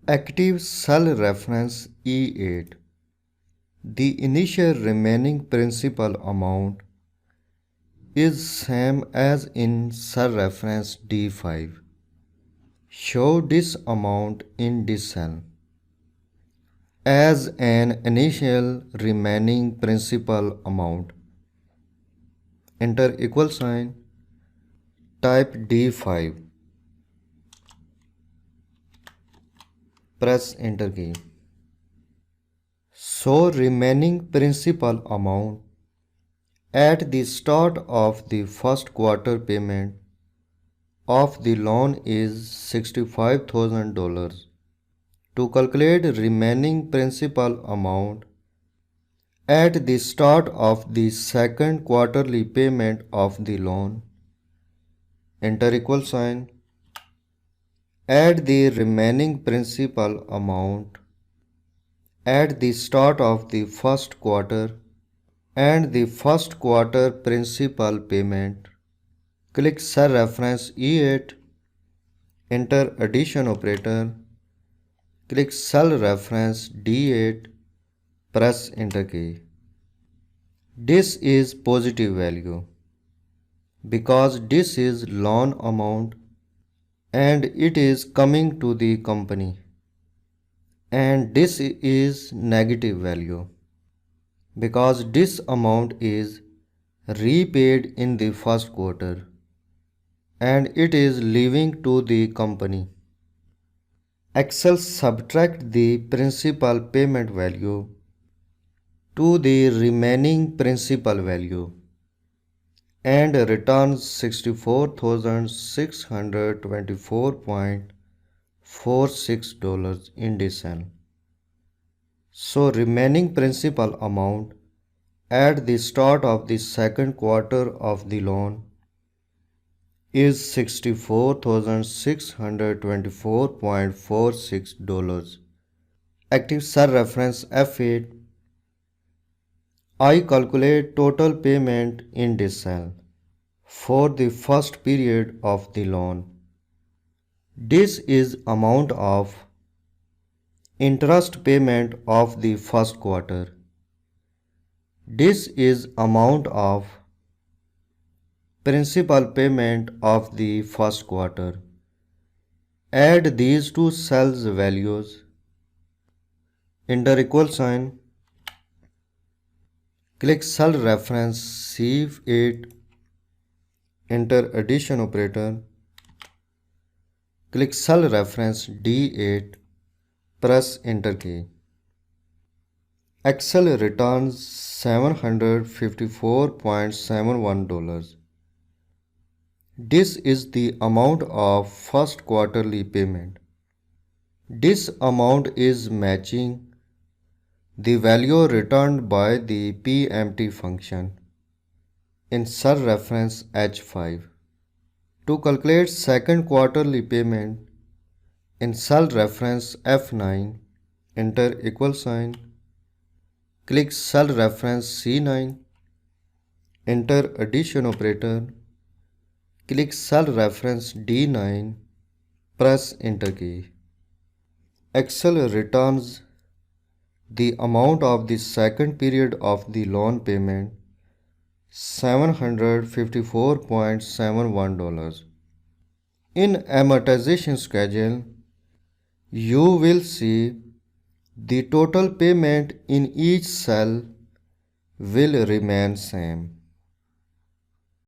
Active cell reference E8. The initial remaining principal amount is same as in cell reference D5. Show this amount in this cell as an initial remaining principal amount. Enter equal sign, type D5. Press enter key. So remaining principal amount at the start of the first quarter payment of the loan is $65,000. To calculate remaining principal amount at the start of the second quarterly payment of the loan, enter equal sign. Add the remaining principal amount at the start of the first quarter and the first quarter principal payment. Click cell reference E8, enter addition operator, click cell reference D8, press enter key. This is positive value because this is loan amount and it is coming to the company, and this is negative value because this amount is repaid in the first quarter and it is leaving to the company. Excel subtract the principal payment value to the remaining principal value and returns $64,624.46 in this cell. So remaining principal amount at the start of the second quarter of the loan is $64,624.46. Active cell reference F8. I calculate total payment in this cell for the first period of the loan. This is amount of interest payment of the first quarter. This is amount of principal payment of the first quarter. Add these two cells values, enter equal sign, click cell reference C8, enter addition operator, click cell reference D8, press enter key. Excel returns $754.71. This is the amount of first quarterly payment. This amount is matching the value returned by the PMT function in cell reference H5. To calculate second quarterly payment in cell reference F9, enter equal sign, click cell reference C9, enter addition operator, click cell reference D9, press enter key. Excel returns the amount of the second period of the loan payment, $754.71. In amortization schedule, you will see the total payment in each cell will remain same.